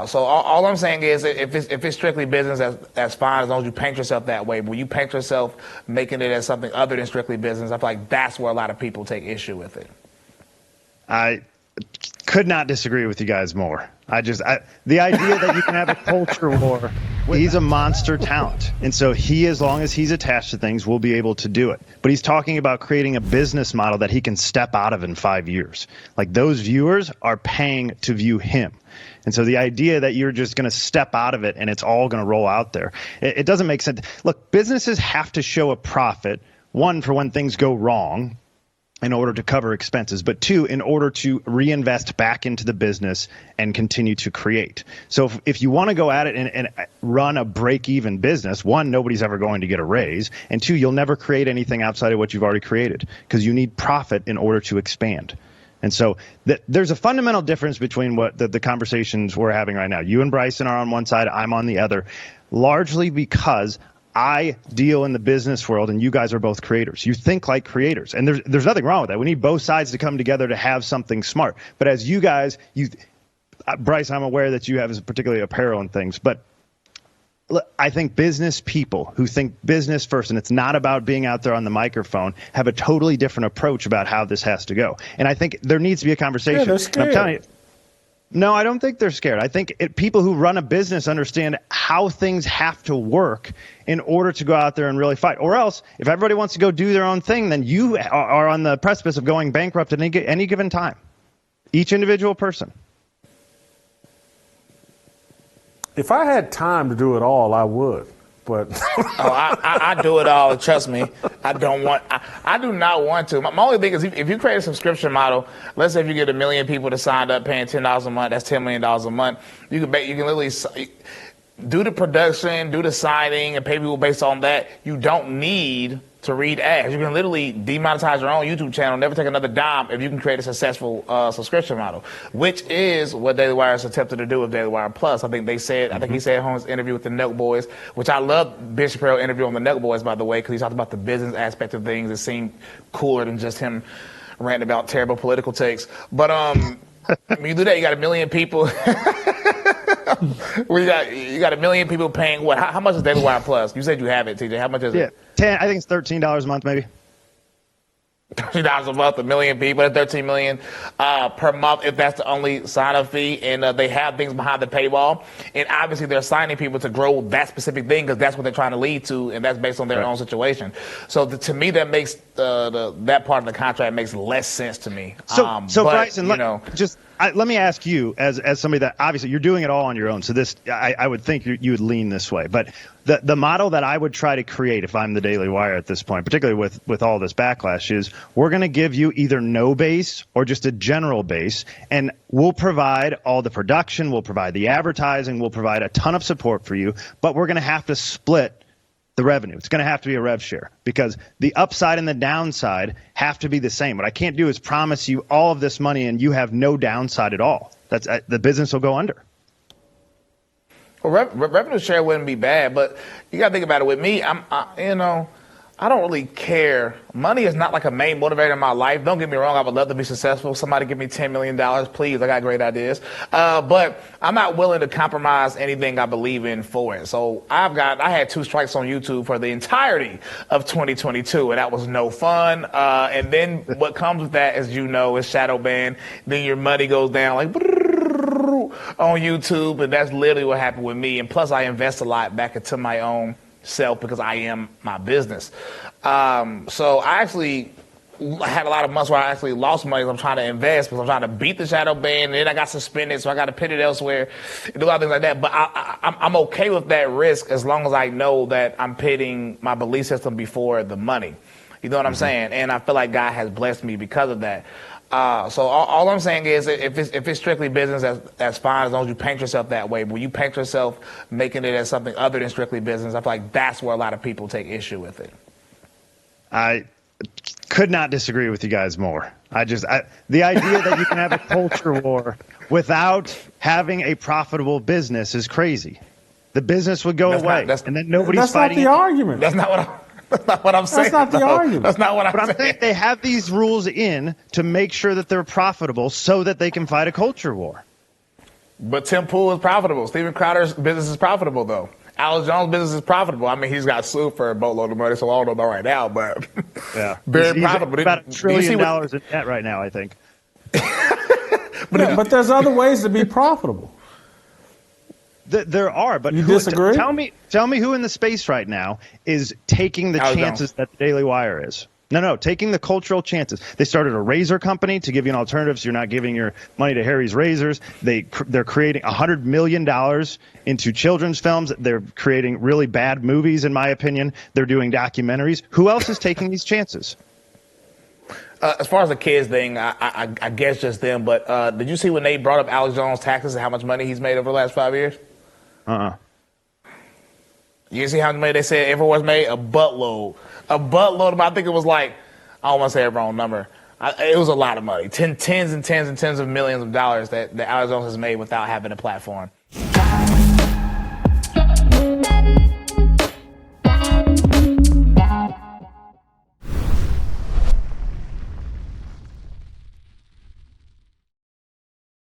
So all I'm saying is, if it's strictly business, that's fine as long as you paint yourself that way. But when you paint yourself making it as something other than strictly business, I feel like that's where a lot of people take issue with it. I could not disagree with you guys more. The idea that you can have a culture war, he's a monster talent. And so as long as he's attached to things, will be able to do it. But he's talking about creating a business model that he can step out of in 5 years. Like, those viewers are paying to view him. And so the idea that you're just going to step out of it and it's all going to roll out there, it doesn't make sense. Look, businesses have to show a profit, one, for when things go wrong, in order to cover expenses, but two, in order to reinvest back into the business and continue to create. So if you want to go at it and run a break-even business, one, nobody's ever going to get a raise, and two, you'll never create anything outside of what you've already created, because you need profit in order to expand. And so there's a fundamental difference between what the conversations we're having right now. You and Bryson are on one side, I'm on the other, largely because I deal in the business world and you guys are both creators. You think like creators, and there's nothing wrong with that. We need both sides to come together to have something smart. But as you guys, Bryce, I'm aware that you have particularly apparel and things, but I think business people who think business first, and it's not about being out there on the microphone, have a totally different approach about how this has to go. And I think there needs to be a conversation. Yeah, they're scared. I'm telling you, no, I don't think they're scared. I think people who run a business understand how things have to work in order to go out there and really fight. Or else, if everybody wants to go do their own thing, then you are on the precipice of going bankrupt at any given time. Each individual person. If I had time to do it all, I would. But I do it all. Trust me. I do not want to. My only thing is, if you create a subscription model, let's say if you get 1 million people to sign up paying $10 a month, that's $10 million a month. You can literally do the production, do the signing, and pay people based on that. You don't need to read ads. You can literally demonetize your own YouTube channel, never take another dime if you can create a successful subscription model, which is what Daily Wire has attempted to do with Daily Wire Plus. I think he said in his interview with the Nelk Boys, which I love Ben Shapiro's interview on the Nelk Boys, by the way, because he talked about the business aspect of things. It seemed cooler than just him ranting about terrible political takes. But when you do that, you got 1 million people. You got 1 million people paying what? How much is Daily Wire Plus? You said you have it, TJ. How much is it? I think it's $13 a month, maybe. $13 a month, 1 million people, at 13 million per month, if that's the only sign-up fee. And they have things behind the paywall. And obviously, they're signing people to grow that specific thing because that's what they're trying to lead to, and that's based on their own situation. So to me, that makes that part of the contract makes less sense to me. So Bryson, let me ask you, as somebody that obviously you're doing it all on your own. So this, I would think you would lean this way. But the model that I would try to create if I'm the Daily Wire at this point, particularly with all this backlash, is we're going to give you either no base or just a general base, and we'll provide all the production, we'll provide the advertising, we'll provide a ton of support for you, but we're going to have to split the revenue. It's going to have to be a rev share because the upside and the downside have to be the same. What I can't do is promise you all of this money and you have no downside at all. That's the business will go under. Well, revenue share wouldn't be bad, but you got to think about it. With me, I don't really care. Money is not like a main motivator in my life. Don't get me wrong. I would love to be successful. Somebody give me $10 million, please. I got great ideas. But I'm not willing to compromise anything I believe in for it. So I had 2 strikes on YouTube for the entirety of 2022, and that was no fun. And then what comes with that, as you know, is shadow ban. Then your money goes down like on YouTube, and that's literally what happened with me. And plus, I invest a lot back into my own self because I am my business. So I actually had a lot of months where I actually lost money. I'm trying to invest because I'm trying to beat the shadow ban, and then I got suspended, so I got to put it elsewhere and do a lot of things like that. But I'm okay with that risk as long as I know that I'm pitting my belief system before the money. You know what I'm saying? And I feel like God has blessed me because of that. So all I'm saying is, if it's strictly business, that's fine as long as you paint yourself that way. But when you paint yourself making it as something other than strictly business, I feel like that's where a lot of people take issue with it. I could not disagree with you guys more. The idea that you can have a culture war without having a profitable business is crazy. The business would go away, and then nobody's fighting. That's not the argument. That's not what I'm saying. That's not the argument. That's not what I'm saying. But I'm saying they have these rules in to make sure that they're profitable so that they can fight a culture war. But Tim Pool is profitable. Steven Crowder's business is profitable, though. Alex Jones' business is profitable. I mean, he's got sued for a boatload of money, so I don't know right now, but Yeah. very He's profitable. about $1 trillion what, in debt right now, I think. But there's other ways to be profitable. There are, but you disagree? Tell me who in the space right now is taking the chances that the Daily Wire is. No, taking the cultural chances. They started a razor company to give you an alternative, so you're not giving your money to Harry's Razors. They're creating $100 million into children's films. They're creating really bad movies, in my opinion. They're doing documentaries. Who else is taking these chances? As far as the kids thing, I guess just them. But did you see when they brought up Alex Jones' taxes and how much money he's made over the last 5 years? You see how much money they said everyone's made? A buttload. I think it was like, I don't want to say a wrong number. It was a lot of money. Tens and tens and tens of millions of dollars that Alex Jones has made without having a platform.